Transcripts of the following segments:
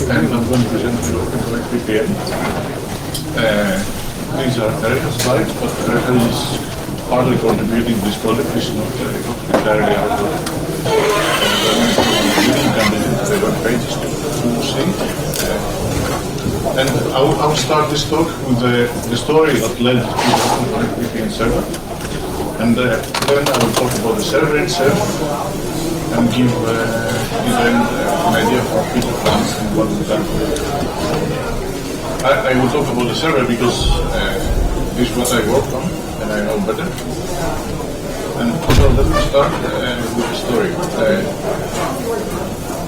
and I'm going to present you Openconnect Vpn. These are Erica's slides, but Erica is partly contributing to this project. It's not entirely out of contributing and the web pages to see. And I will start this talk with the story that led to the Openconnect Vpn server. And then I will talk about the server itself and give them an idea of future plans and what we've done. I will talk about the server because this is what I worked on and I know better. And so let me start with the story.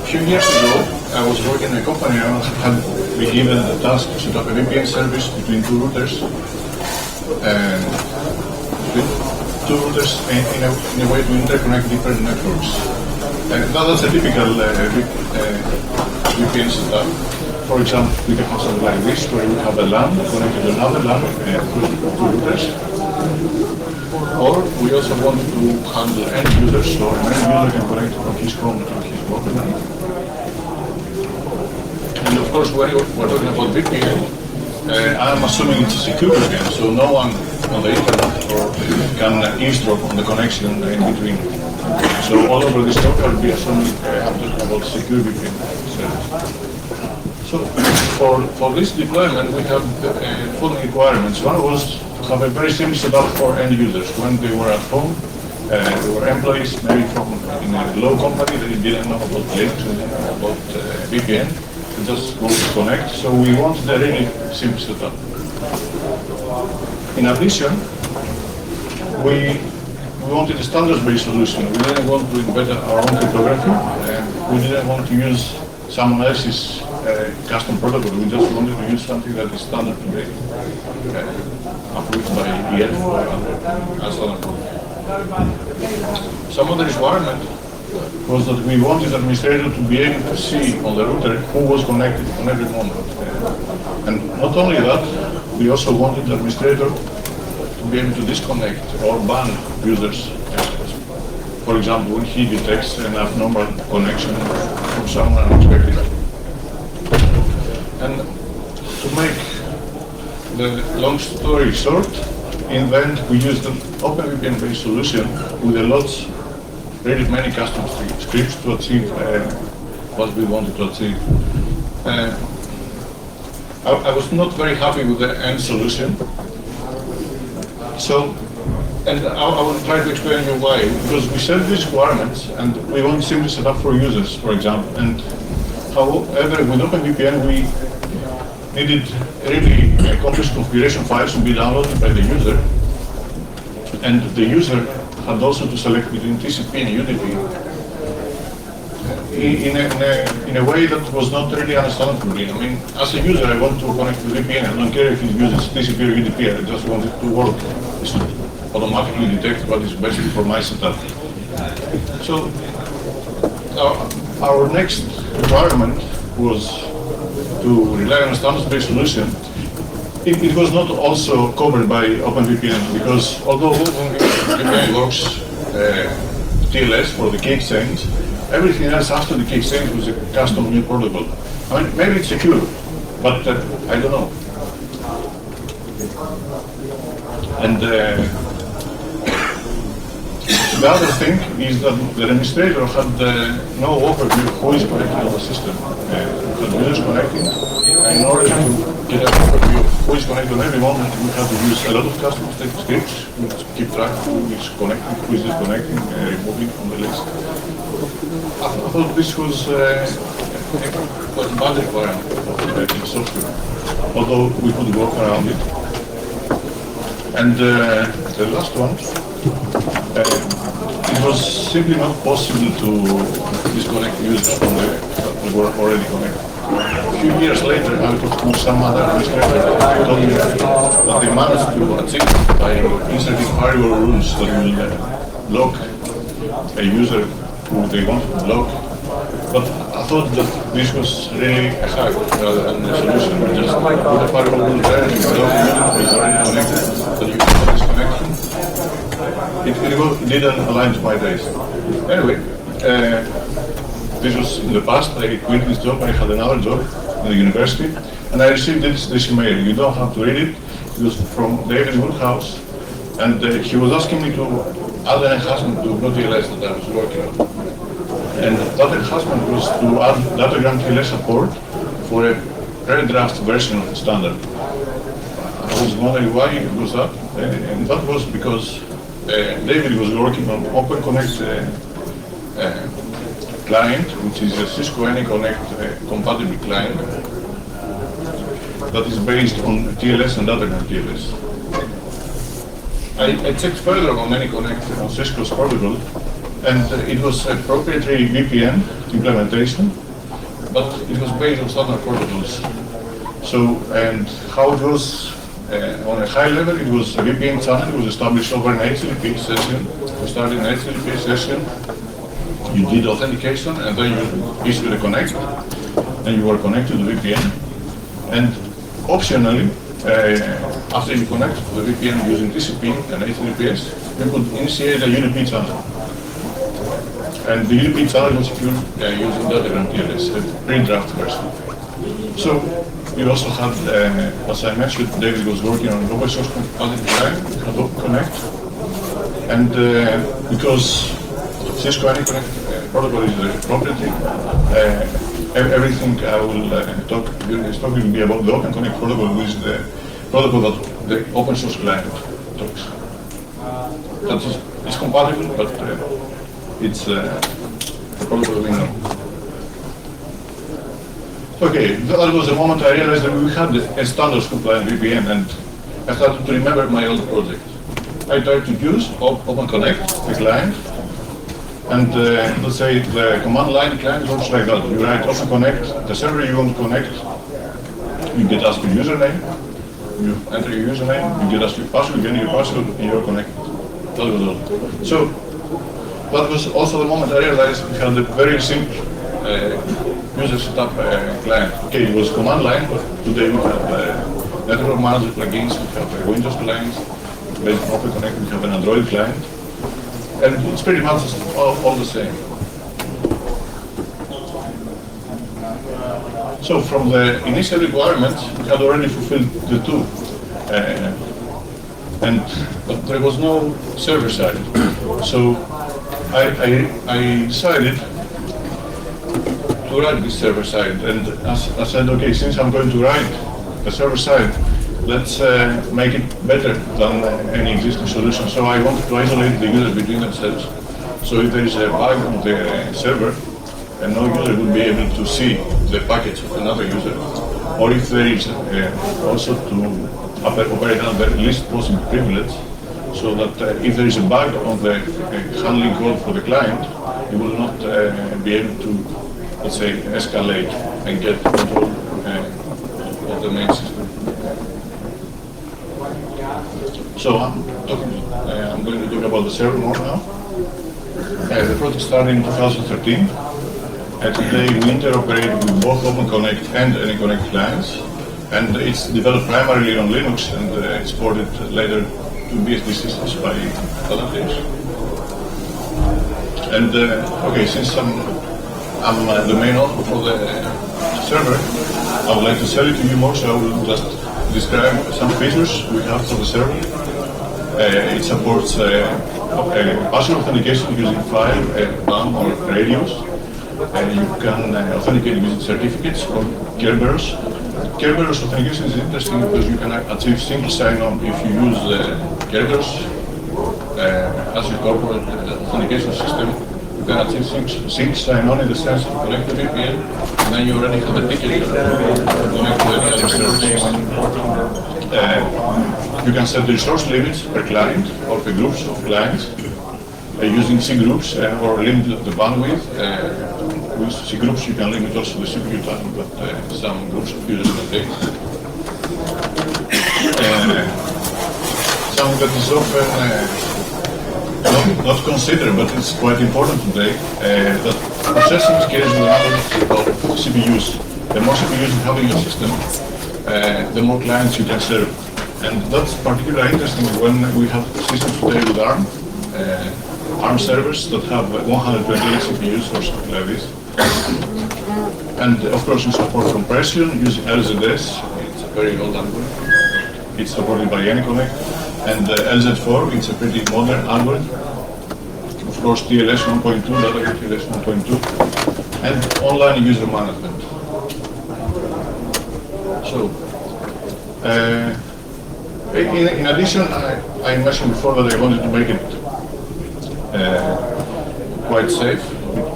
A few years ago, I was working in a company and I had been given the task to set up a VPN service between two routers. Two routers in a way to interconnect different networks. That's a typical VPN setup. For example, we can have something like this, where we have a LAN connected to another LAN through two routers. Or we also want to handle end users, so an end user can connect from his home to his local LAN. And of course, when we're talking about VPN, I'm assuming it's a secure VPN, so no one on the internet can eavesdrop on the connection in between. So all over this talk, I'll be assuming I'm talking about secure VPN service. So for this deployment, we have the following requirements. One was to have a very simple setup for end users. When they were at home, they were employees, maybe from in a low company, they didn't know about Linux, they didn't know about VPN. They just go to connect. So we wanted a really simple setup. In addition, we wanted a standards-based solution. We didn't want to embed our own cryptography, and we didn't want to use someone else's custom protocol. We just wanted to use something that is standard today, approved by EF or as standard. Some of the requirement was that we wanted the administrator to be able to see on the router who was connected on every moment. And not only that, we also wanted the administrator to be able to disconnect or ban users. For example, when he detects an abnormal connection from someone unexpected. And to make the long story short, in the end we used an OpenVPN-based solution with really many custom scripts to achieve what we wanted to achieve. I was not very happy with the end solution. So, and I will try to explain you why. Because we set these requirements and we want simply set up for users, for example. And however, with OpenVPN, we needed really complex configuration files to be downloaded by the user. And the user had also to select between TCP and UDP in a way that was not really understandable. I mean, as a user, I want to connect to VPN. I don't care if it uses TCP or UDP. I just want it to work. It should automatically detect what is best for my setup. So our next requirement was to rely on a standards-based solution. It was not also covered by OpenVPN because although OpenVPN works TLS for the key exchange, everything else after the key exchange was a custom new protocol. I mean, maybe it's secure, but I don't know. And the other thing is that the administrator had no overview of who is connected to the system. We had users connecting. In order to get an overview of who is connected on every moment, we had to use a lot of custom scripts which keep track of who is connecting, who is disconnecting, removing from the list. I thought this was a bad requirement in software, although we could work around it. And the last one, it was simply not possible to disconnect users from that were already connected. A few years later, I talked to some other administrator who told me that they managed to achieve by inserting firewall rules that will block a user who they want to block. But I thought that this was really a hack rather than a solution. You just put a firewall rule there, you block the user who is already connected, so you can disconnect him. It didn't align to my days. Anyway, this was in the past. I quit this job. I had another job in the university, and I received this email. You don't have to read it. It was from David Woodhouse, and he was asking me to add an enhancement to Node.js that I was working on. And that enhancement was to add datagram TLS support for a pre-draft version of the standard. I was wondering why it was that, and that was because David was working on Openconnect client, which is a Cisco AnyConnect compatible client that is based on TLS and datagram TLS. I checked further on AnyConnect on Cisco's protocol, and it was a proprietary VPN implementation, but it was based on standard protocols. So, and how it was on a high level, it was a VPN channel. It was established over an HTTP session. You started an HTTP session, you did authentication, and then you issued a connect, and you were connected to the VPN. And optionally, after you connect to the VPN using TCP and HTTPS, you could initiate a UDP channel. And the UDP channel was secured using datagram TLS, a pre-draft version. So we also had, as I mentioned, David was working on an open source compatible client, Connect. And because Cisco AnyConnect protocol is proprietary, everything I will talk during this talk will be about the Openconnect protocol, which is the protocol that the open source client talks. That is, it's compatible, but it's the protocol we know. Okay, that was the moment I realized that we had a standards compliant VPN, and I started to remember my old project. I tried to use Openconnect, the client, and let's say the command line client works like that. You write Openconnect, the server you want to connect, you get asked your username, you enter your username, you get asked your password, you enter your password, and you're connected. That was all. So that was also the moment I realized we had a very simple user setup client. Okay, it was command line, but today we have network manager plugins, we have Windows clients, based on Openconnect, we have an Android client, and it's pretty much all the same. So from the initial requirements, we had already fulfilled the two, but there was no server side. So I decided to write this server side, and I said, okay, since I'm going to write the server side, let's make it better than any existing solution. So I wanted to isolate the users between themselves. So if there is a bug on the server, and no user will be able to see the package of another user, or if there is also to operate under the least possible privilege, so that if there is a bug on the handling code for the client, you will not be able to, let's say, escalate and get control of the main system. So I'm going to talk about the server more now. The project started in 2013. Today we interoperate with both Openconnect and AnyConnect clients, and it's developed primarily on Linux and it's ported later to BSD systems by volunteers. And okay, since I'm the main author for the server, I would like to sell it to you more, so I will just describe some features we have for the server. It supports password authentication using file, PAM, or radios. You can authenticate using certificates or Kerberos. Kerberos authentication is interesting because you can achieve single sign-on if you use Kerberos as your corporate authentication system. You can achieve single sign-on in the sense that you connect the VPN, and then you already have a ticket to connect to any other services. You can set the resource limits per client or per groups of clients using C groups or limit the bandwidth. With C groups you can limit also the CPU time, but some groups of users can take. Something that is often not considered, but it's quite important today, that processing scales with the number of CPUs. The more CPUs you have in your system, the more clients you can serve. And that's particularly interesting when we have systems today with ARM servers that have 128 CPUs or something like this. And of course, we support compression using LZS. It's a very old algorithm. It's supported by AnyConnect. And LZ4, it's a pretty modern algorithm. Of course, TLS 1.2, data TLS 1.2, and online user management. So, in addition, I mentioned before that I wanted to make it quite safe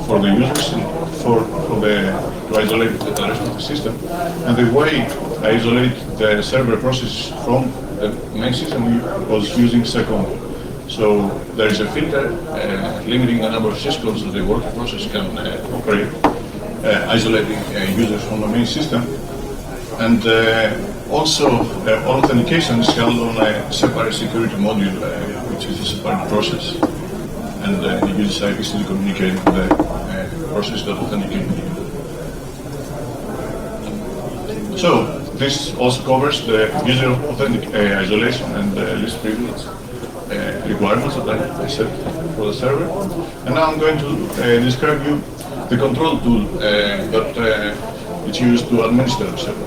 for the users and to isolate the rest of the system. And the way I isolate the server process from the main system was using syscall. So there is a filter limiting the number of syscalls that the working process can operate, isolating users from the main system. And also, all authentication is held on a separate security module, which is a separate process. And it uses IPC to communicate with the process that authenticates you. So this also covers the user isolation and least privilege requirements that I set for the server. And now I'm going to describe you the control tool that it's used to administer the server.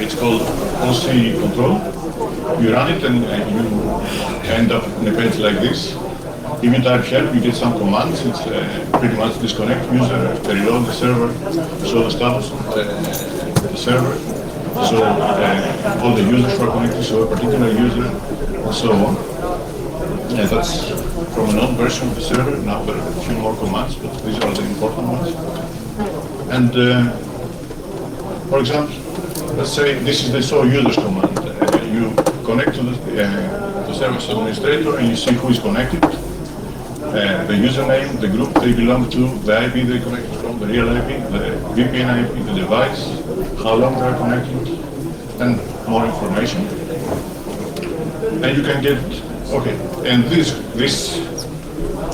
It's called OC control. You run it and you end up in a page like this. If you type help, you get some commands. It's pretty much disconnect user, reload the server, show the status of the server, so all the users who are connected to a particular user, and so on. And that's from an old version of the server. Now there are a few more commands, but these are the important ones. And for example, let's say this is the show users command. You connect to the service administrator and you see who is connected, the username, the group they belong to, the IP they connected from, the real IP, the VPN IP, the device, how long they are connected, and more information. And you can get, okay, and this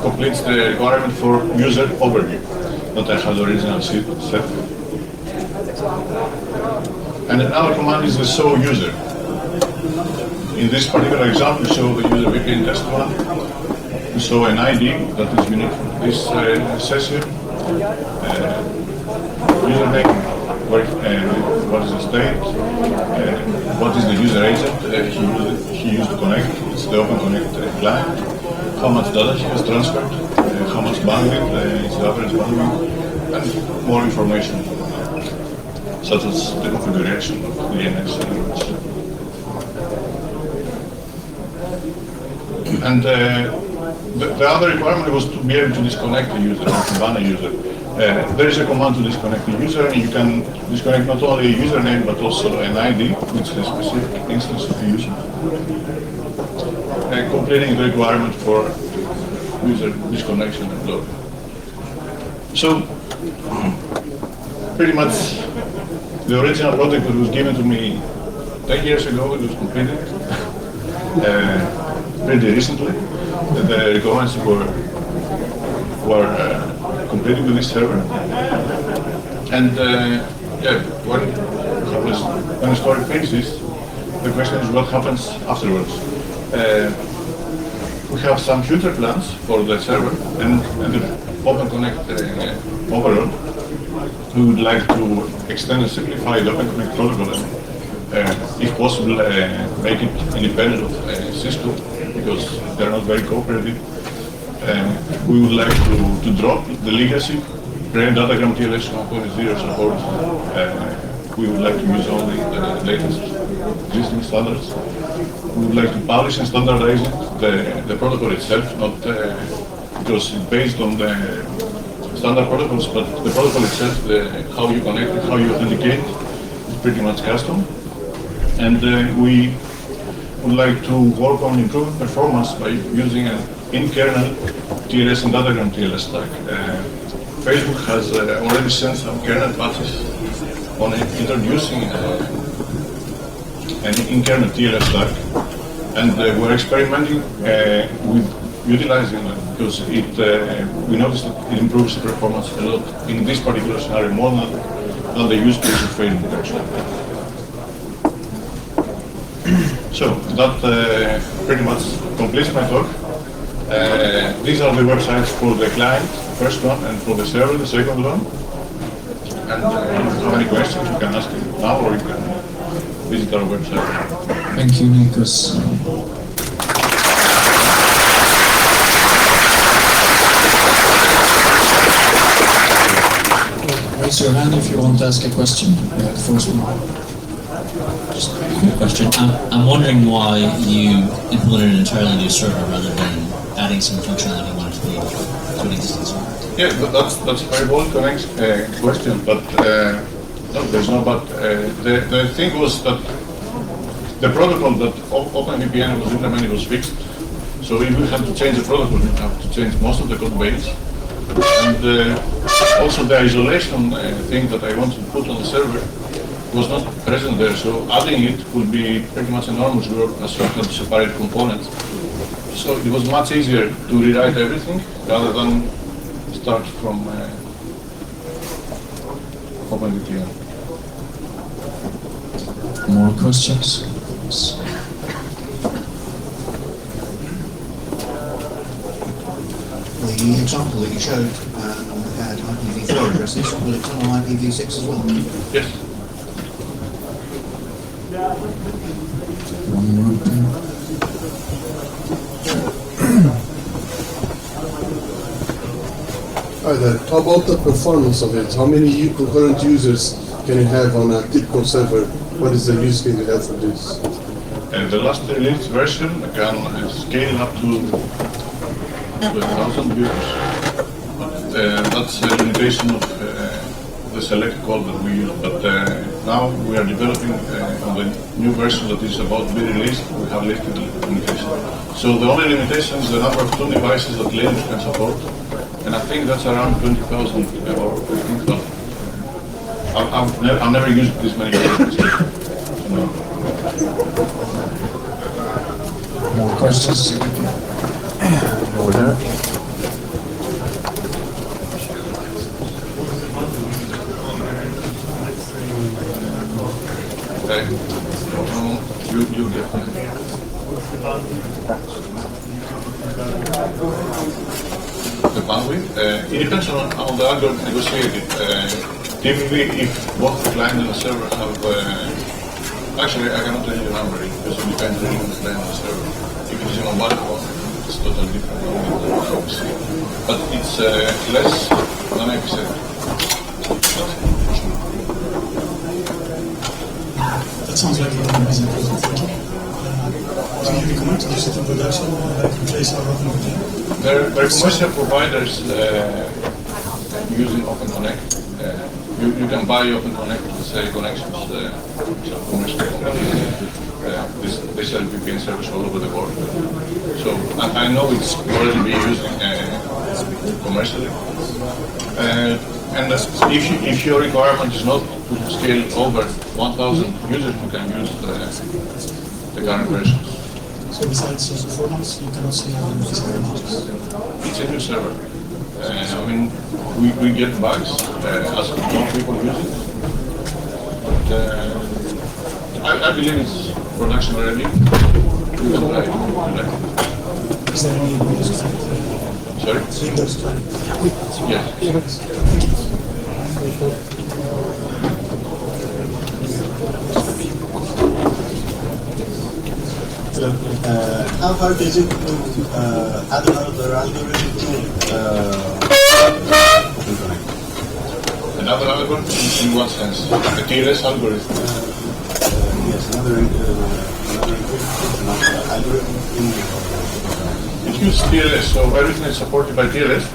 completes the requirement for user overview that I had originally set. And another command is the show user. In this particular example, we show the user VPN test one. We show an ID that is unique for this session. Username, what is the state, what is the user agent he used to connect. It's the Openconnect client. How much data he has transferred, how much bandwidth is the average bandwidth, and more information, such as the configuration of DNS servers. And the other requirement was to be able to disconnect the user, to ban a user. There is a command to disconnect the user, and you can disconnect not only a username but also an ID, which is a specific instance of the user, completing the requirement for user disconnection and load. So, pretty much the original project that was given to me 10 years ago, it was completed pretty recently. The requirements were completed with this server. And yeah, when a story finishes, the question is what happens afterwards. We have some future plans for the server and the Openconnect overall. We would like to extend and simplify the Openconnect protocol and, if possible, make it independent of Cisco, because they're not very cooperative. We would like to drop the legacy pre-datagram TLS 1.0 support. We would like to use only the latest existing standards. We would like to publish and standardize it, the protocol itself, not because it's based on the standard protocols, but the protocol itself, how you connect it, how you authenticate, is pretty much custom. And we would like to work on improving performance by using an in-kernel TLS and datagram TLS stack. Facebook has already sent some kernel patches on introducing an in-kernel TLS stack, and we're experimenting with utilizing it because we noticed that it improves the performance a lot in this particular scenario more than the use case of Facebook actually. So that pretty much completes my talk. These are the websites for the client, first one, and for the server, the second one. And if you have any questions, you can ask it now, or you can visit our website. Thank you, Nikos. Raise your hand if you want to ask a question. First one. Just a quick question. I'm wondering why you implemented an entirely new server rather than adding some functionality you wanted to be to an existing server. Yeah, that's a very well connected question, but no, there's no but. The thing was that the protocol that OpenVPN was implemented was fixed. So if we had to change the protocol, we have to change most of the code base. And also the isolation thing that I wanted to put on the server was not present there. So adding it would be pretty much enormous work as you had separate components. So it was much easier to rewrite everything rather than start from OpenVPN. More questions? The example that you showed had IPv4 addresses. Will it turn on IPv6 as well? Yes. One more thing. Hi there. How about the performance of it? How many concurrent users can you have on a typical server? What is the use case you have for this? The last released version can scale up to 1,000 users. But that's a limitation of the select code that we use. But now we are developing on the new version that is about to be released. We have lifted the limitation. So the only limitation is the number of 2 devices that Linux can support. And I think that's around 20,000 or 15,000. I've never used this many devices. No. More questions? Over there. You get the bandwidth. It depends on the algorithm negotiated. Typically, if both the client and the server have, actually I cannot tell you the number because it depends really on the client and the server. If it is a mobile phone, it's totally different. But it's less than 80%. That sounds like a amazing project. Can you recommend to use it in production, like replace our OpenVPN? There are commercial providers using Openconnect. You can buy Openconnect, say connections, commercial companies. They sell VPN service all over the world. So I know it's already being used commercially. And if your requirement is not to scale over 1,000 users, you can use the current versions. So besides performance, you cannot see how it's It's a new server. I mean, we get bugs as more people use it. But I believe it's production ready. You can try it. Is there any Windows client? Sorry? Windows client? Yes. How hard is it to add another algorithm to OpenConnect? Another algorithm in what sense? The TLS algorithm? Yes, another algorithm in It uses TLS, so everything is supported by TLS.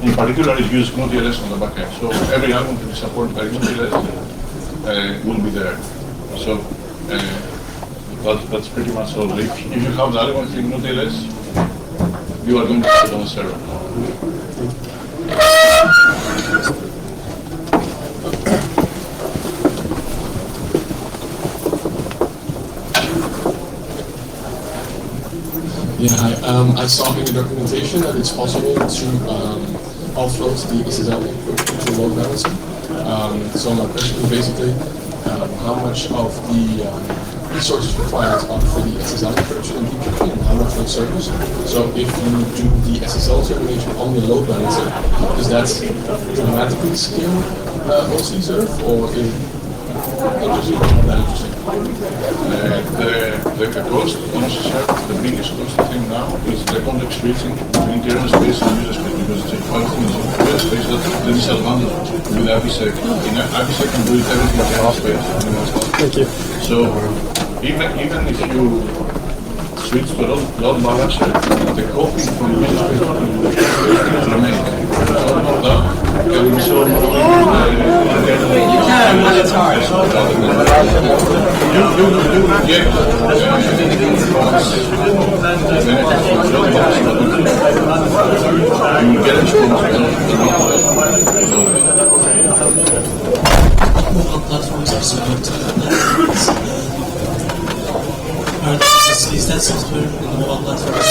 In particular, it uses GNU TLS on the backend. So every algorithm that is supported by GNU TLS will be there. So that's pretty much all. If you have the algorithm in GNU TLS, you are going to put it on the server. Yeah, I saw in the documentation that it's possible to offload the SSL input into load balancer. So my question is basically how much of the resources required are for the SSL encryption and decryption, and how much of service. So if you do the SSL termination on the load balancer, does that dramatically scale OCServe, or is it not that interesting? The cost on OCServe, the biggest cost thing now is the context switching between kernel space and user space, because it's a file thing in user space. That's the disadvantage with IPsec. In IPsec, you can do everything in kernel space. Thank you. So even if you switch to load balancer, the copy from user space to remain. Can be solved You can, but it's hard. Mobile platforms are supported. Is that software in the mobile platforms?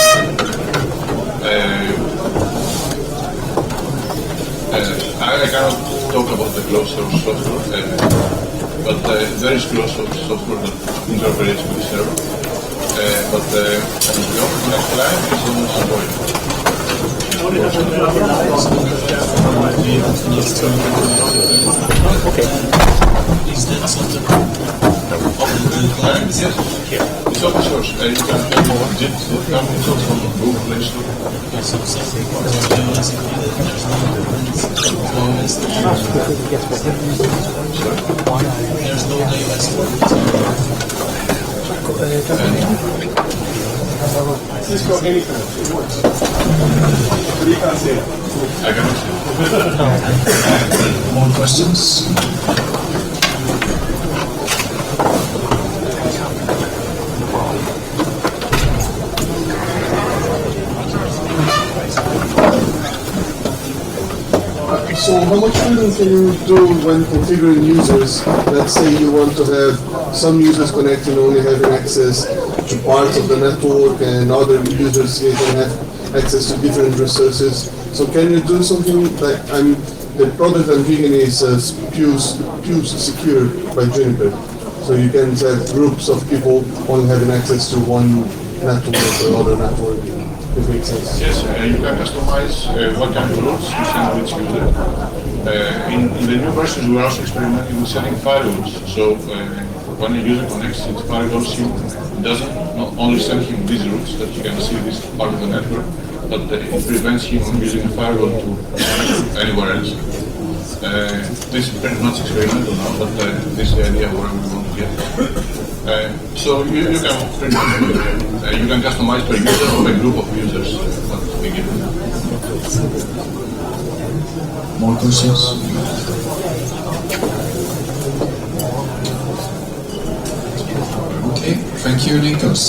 I cannot talk about the closed source software, but there is closed source software that interoperates with the server. But the Openconnect client is almost avoidable. Is that software open to the clients? Yes, it's open source. You can Git come install from Google Play Store. Okay, so basically there's no iOS. There's no iOS. Cisco anytime, it works. But you can't say it. I cannot see. More questions? So how much tuning can you do when configuring users? Let's say you want to have some users connecting only having access to parts of the network, and other users can have access to different resources. So can you do something like, the product I'm giving is Fuse Secure by Juniper. So you can have groups of people only having access to one network or other network. It makes sense. Yes, you can customize what kind of routes you send which user. In the new versions, we are also experimenting with setting firewalls. So when a user connects, it firewalls him. It doesn't not only send him these routes that you can see this part of the network, but it prevents him from using a firewall to connect anywhere else. This is pretty much experimental now, but this is the idea where we want to get. So you can pretty much do it. You can customize per user or a group of users. That's the big idea. More questions? Okay, thank you, Nikos.